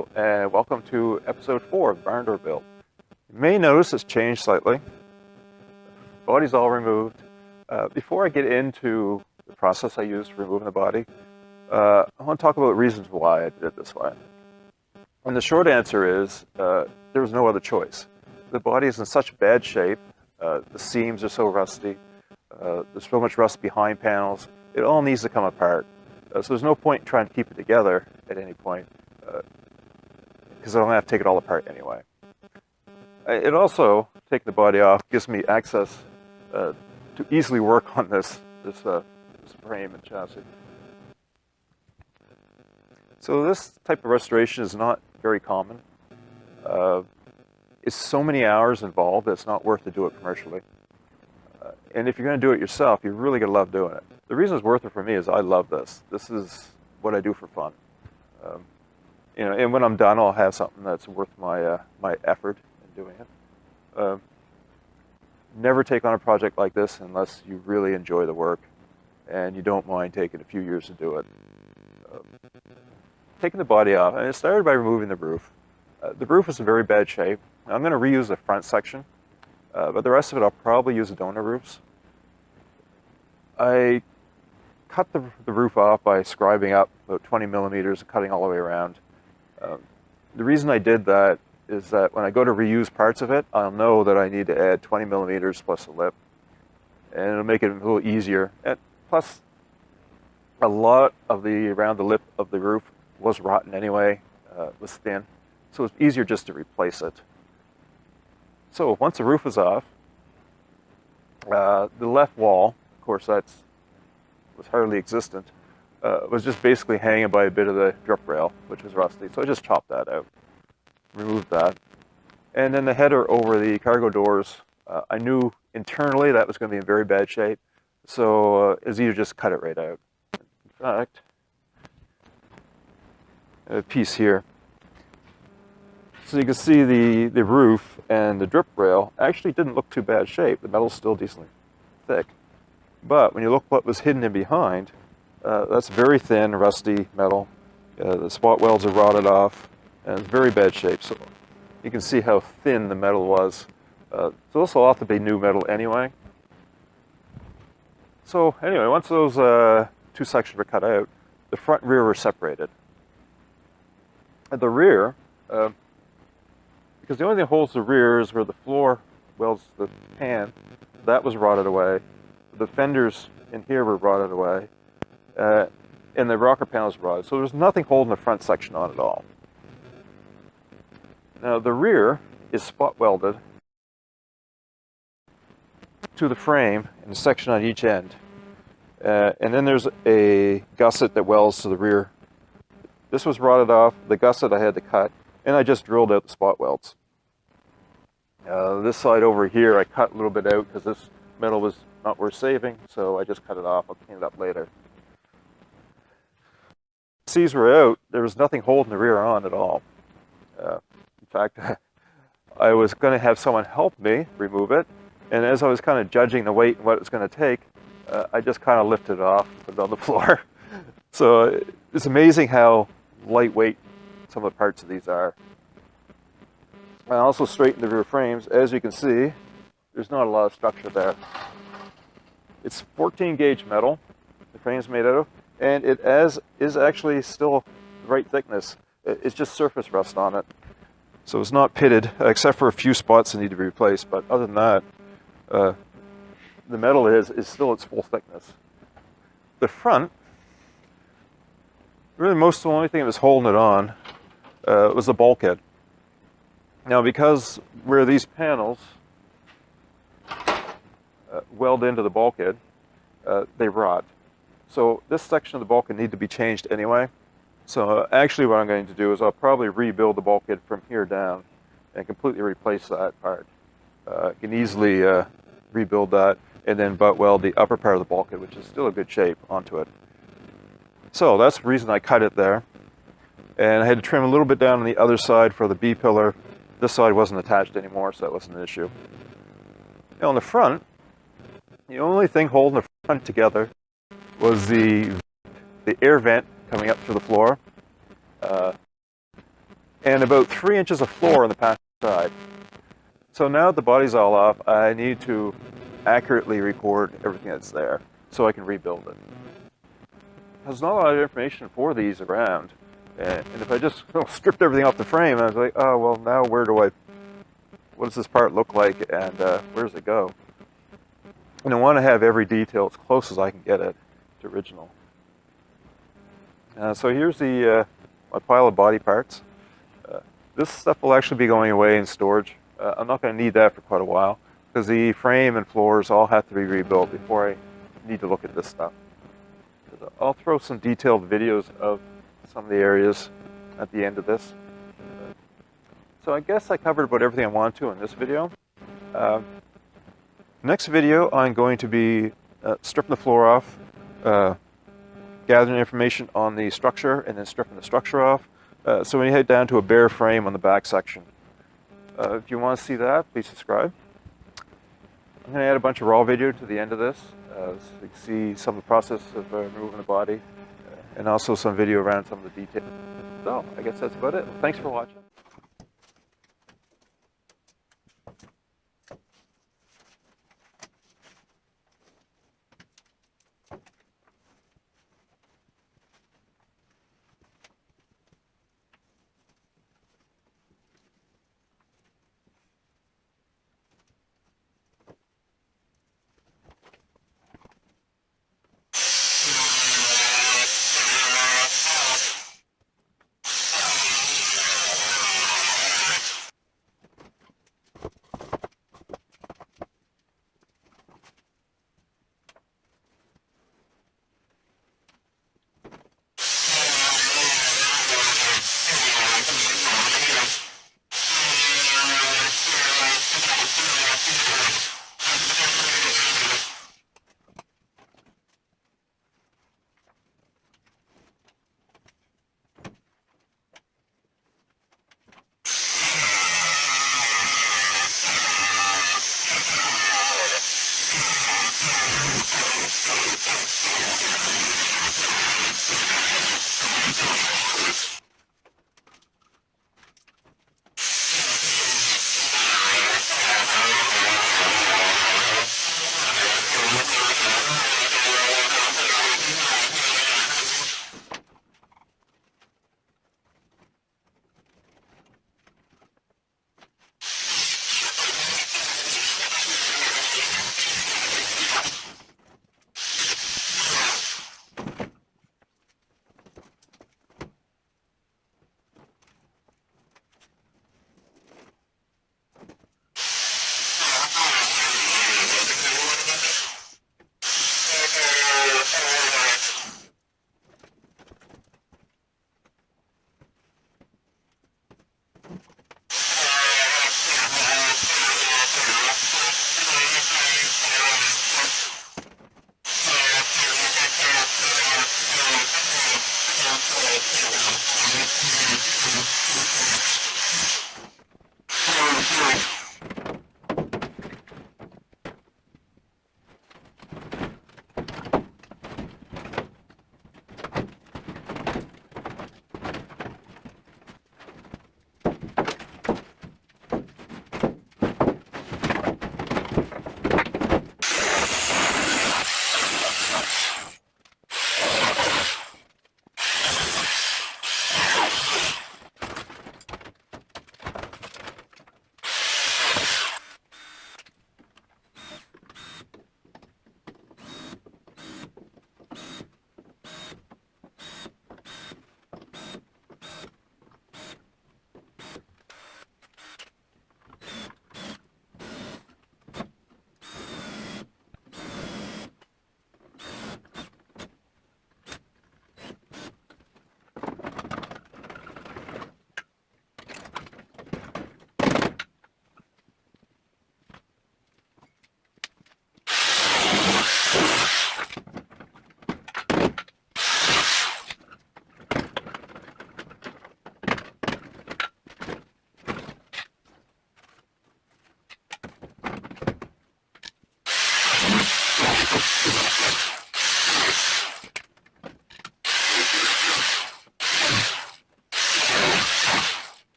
Hello, and welcome to episode 4 of Barndoor build. You may notice it's changed slightly. Body's all removed. Before I get into the process I used for removing the body, I want to talk about reasons why I did it this way. And the short answer is there was no other choice. The body is in such bad shape. The seams are so rusty. There's so much rust behind panels. It all needs to come apart. So there's no point in trying to keep it together at any point, because I'm going to have to take it all apart anyway. It also, taking the body off, gives me access to easily work on this frame and chassis. So this type of restoration is not very common. It's so many hours involved that it's not worth to do it commercially. And if you're going to do it yourself, you're really going to love doing it. The reason it's worth it for me is I love this. This is what I do for fun. And when I'm done, I'll have something that's worth my effort in doing it. Never take on a project like this unless you really enjoy the work and you don't mind taking a few years to do it. Taking the body off, and it started by removing the roof. The roof is in very bad shape. I'm going to reuse the front section, but the rest of it I'll probably use the donor roofs. I cut the roof off by scribing up about 20 millimeters and cutting all the way around. The reason I did that is that when I go to reuse parts of it, I'll know that I need to add 20 millimeters plus a lip, and it'll make it a little easier. And plus, a lot of around the lip of the roof was rotten anyway, was thin, so it's easier just to replace it. So once the roof is off, the left wall, of course was hardly existent, was just basically hanging by a bit of the drip rail, which was rusty. So I just chopped that out, removed that. And then the header over the cargo doors, I knew internally that was going to be in very bad shape, so it was easier to just cut it right out. In fact, a piece here. So you can see the roof and the drip rail actually didn't look too bad shape. The metal's still decently thick. But when you look what was hidden in behind, that's very thin, rusty metal. The spot welds are rotted off, and it's very bad shape. So you can see how thin the metal was. So this will have to be new metal anyway. So anyway, once those two sections were cut out, the front and rear were separated. At the rear, because the only thing that holds the rear is where the floor welds the pan, that was rotted away. The fenders in here were rotted away, and the rocker panels were rotted. So there's nothing holding the front section on at all. Now the rear is spot welded to the frame and a section on each end. And then there's a gusset that welds to the rear. This was rotted off. The gusset I had to cut, and I just drilled out the spot welds. This side over here I cut a little bit out because this metal was not worth saving, so I just cut it off. I'll clean it up later. These were out. There was nothing holding the rear on at all. In fact, I was going to have someone help me remove it, and as I was kind of judging the weight and what it was going to take, I just kind of lifted it off and put it on the floor. So it's amazing how lightweight some of the parts of these are. I also straightened the rear frames. As you can see, there's not a lot of structure there. It's 14 gauge metal, the frame's made out of, and it is actually still the right thickness. It's just surface rust on it. So it's not pitted, except for a few spots that need to be replaced, but other than that, the metal is still its full thickness. The front, really the only thing that was holding it on was the bulkhead. Now, because where these panels weld into the bulkhead, they rot. So this section of the bulkhead needs to be changed anyway. So actually what I'm going to do is I'll probably rebuild the bulkhead from here down and completely replace that part. I can easily rebuild that and then butt weld the upper part of the bulkhead, which is still in good shape, onto it. So that's the reason I cut it there. And I had to trim a little bit down on the other side for the B-pillar. This side wasn't attached anymore, so that wasn't an issue. Now on the front, the only thing holding the front together was the air vent coming up through the floor. and about 3 inches of floor on the passenger side. So now that the body's all up, I need to accurately record everything that's there so I can rebuild it. There's not a lot of information for these around, and if I just stripped everything off the frame, I was like, oh, well, now what does this part look like, and where does it go? And I want to have every detail as close as I can get it to original. So here's my pile of body parts. This stuff will actually be going away in storage. I'm not going to need that for quite a while, because the frame and floors all have to be rebuilt before I need to look at this stuff. I'll throw some detailed videos of some of the areas at the end of this. So I guess I covered about everything I wanted to in this video. Next video, I'm going to be stripping the floor off, gathering information on the structure, and then stripping the structure off. So we head down to a bare frame on the back section. If you want to see that, please subscribe. I'm going to add a bunch of raw video to the end of this, so you can see some of the process of removing the body, and also some video around some of the details. So I guess that's about it. Thanks for watching.